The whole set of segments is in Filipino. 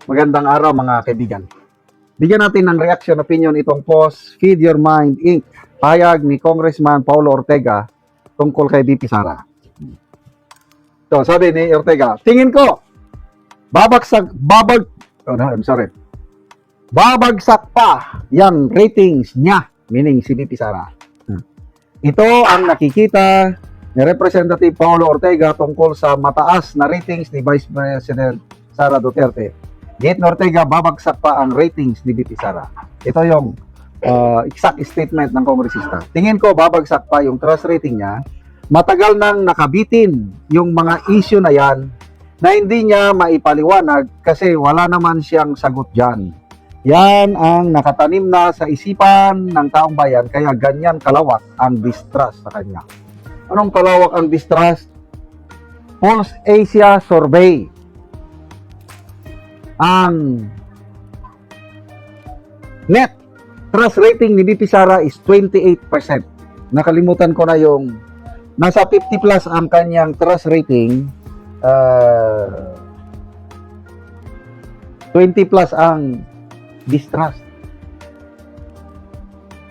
Magandang araw mga kaibigan. Bigyan natin ng reaction opinion itong post, Feed Your Mind Inc. Pahayag ni Congressman Paulo Ortega tungkol kay VP Sara. So, sabi ni Ortega, tingin ko, babagsak pa yung ratings niya, meaning si VP Sara. Ito ang nakikita ni Representative Paulo Ortega tungkol sa mataas na ratings ni Vice President Sara Duterte. Gate ni Ortega, babagsak pa ang ratings ni VP Sara. Ito yung exact statement ng kongresista. Tingin ko, babagsak pa yung trust rating niya. Matagal nang nakabitin yung mga issue na yan na hindi niya maipaliwanag kasi wala naman siyang sagot dyan. Yan ang nakatanim na sa isipan ng taong bayan kaya ganyan kalawak ang distrust sa kanya. Anong kalawak ang distrust? Pulse Asia Survey. Ang net trust rating ni VP Sara is 28%. Nakalimutan ko na yung nasa 50 plus ang kanyang trust rating. 20 plus ang distrust.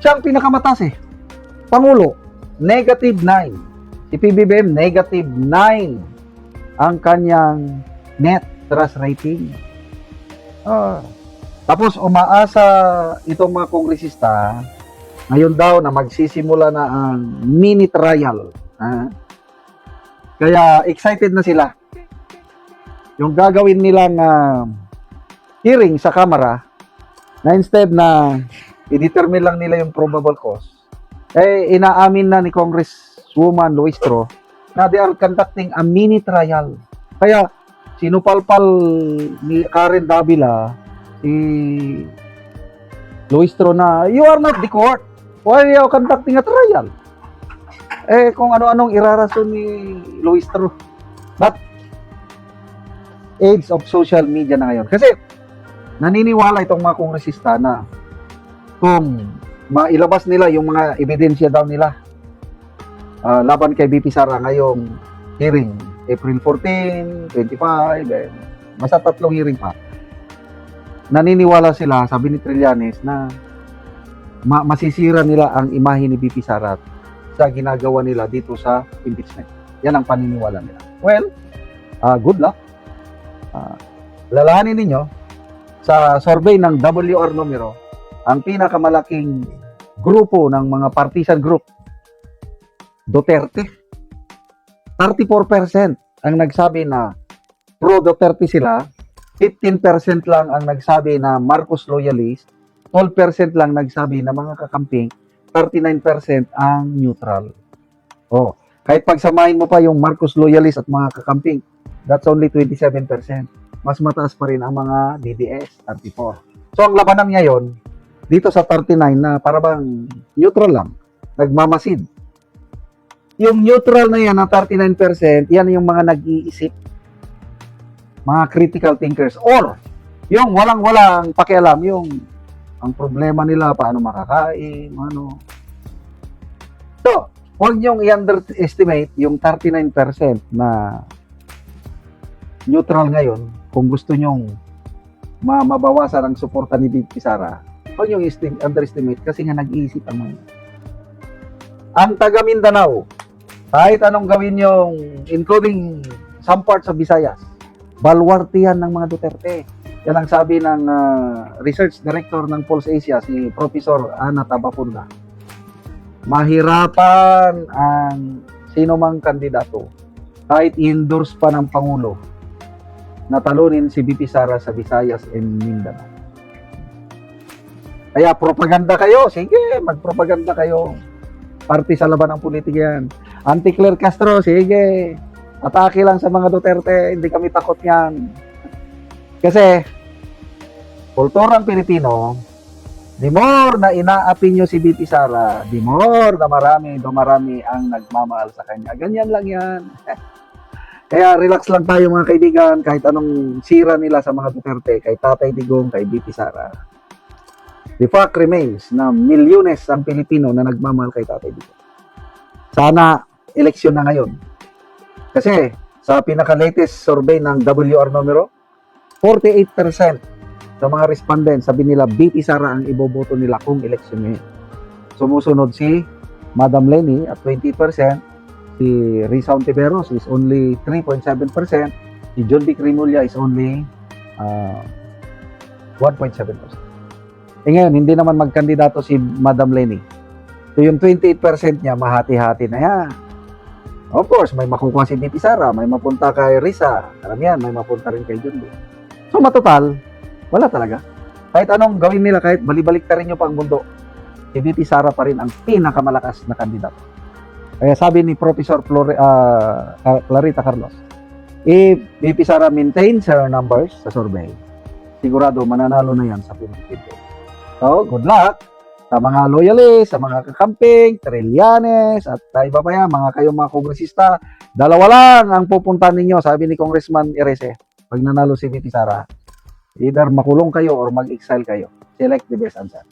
Siya ang pinakamataas eh. Pangulo, negative 9. Si PBBM, negative 9 ang kanyang net trust rating. Tapos umaasa itong mga kongresista ngayon daw na magsisimula na ang mini trial. Kaya excited na sila. Yung gagawin nilang hearing sa Kamara na instead na i-determine lang nila yung probable cause, eh inaamin na ni Congresswoman Luistro na they are conducting a mini trial. Kaya sinupalpal ni Karen Davila si Luistro na you are not the court. Why are you conducting a trial? Eh kung ano-anong irarason ni Luistro. But age of social media na ngayon. Kasi naniniwala itong mga kongresista na kung mailabas nila yung mga ebidensya daw nila laban kay VP Sara ngayong hearing April 14, 25, basta 3 hearing pa. Naniniwala sila, sabi ni Trillanes, na masisira nila ang imahe ni VP Sara sa ginagawa nila dito sa impeachment. Yan ang paniniwala nila. Well, good luck. Lalahanin ninyo, sa survey ng WR numero, ang pinakamalaking grupo ng mga partisan group, Duterte. 34% ang nagsabi na pro Duterte sila, 15% lang ang nagsabi na Marcos loyalist, 12% lang nagsabi na mga kakamping, 39% ang neutral. Kahit pagsamahin mo pa yung Marcos loyalist at mga kakamping, that's only 27%. Mas mataas pa rin ang mga DDS, 34. So ang labanan ngayon, dito sa 39 na parang neutral lang, nagmamasid. Yung neutral na yan, na 39%, yan yung mga nag-iisip, mga critical thinkers, or yung walang-walang pakialam, yung ang problema nila, paano makakain, ano. So, huwag niyong i-underestimate yung 39% na neutral ngayon. Kung gusto nyong mabawasan ang suporta ni VP Sara, huwag niyong underestimate kasi nga nag-iisip ang mga. Ang taga Mindanao, kahit anong gawin yung, including some parts of Visayas, baluarte yan ng mga Duterte. Yan ang sabi ng research director ng Pulse Asia, si Professor Ana Tabapunda. Mahirapan ang sino mang kandidato, kahit endorse pa ng Pangulo, na talunin si VP Sara sa Visayas and Mindanao. Kaya propaganda kayo, sige, magpropaganda kayo. Party sa laban ng politika yan. Anti-Claire Castro, sige. Atake lang sa mga Duterte, hindi kami takot yan. Kasi, kulturang Pilipino, the more na inaapi nyo si VP Sara, the more na marami ang nagmamahal sa kanya. Ganyan lang yan. Kaya relax lang tayo mga kaibigan, kahit anong sira nila sa mga Duterte, kay Tatay Digong, kay VP Sara. The fact remains na milyones ang Pilipino na nagmamahal kay Tatay Digong. Sana eleksyon na ngayon. Kasi sa pinaka-latest survey ng WR numero, 48% sa mga respondents, sabi nila BP Sara ang iboboto nila kung eleksyon ngayon. Sumusunod si Madam Lenny at 20%, si Risa Ontiveros is only 3.7%, si John Vic Rimulya is only 1.7%. Ngayon, hindi naman magkandidato si Madam Lenny. So yung 28% niya, mahati-hati na yan. Of course, may makukuha si BP Sara, may mapunta kay Risa, karamihan, may mapunta rin kay John Vic. So matotal, wala talaga. Kahit anong gawin nila, kahit balibalik ta rin nyo pang mundo, si BP Sara pa rin ang pinakamalakas na kandidato. Kaya sabi ni Professor Clarita Carlos, if BP Sara maintains her numbers sa survey, sigurado mananalo na yan sa 2020. So, good luck sa mga loyalists, sa mga kakamping, Trillanes, at iba pa yan, kayong mga kongresista. Dalawa lang ang pupunta ninyo, sabi ni Congressman Erese, pag nanalo si BP Sara. Either makulong kayo or mag-exile kayo. Select the best answer.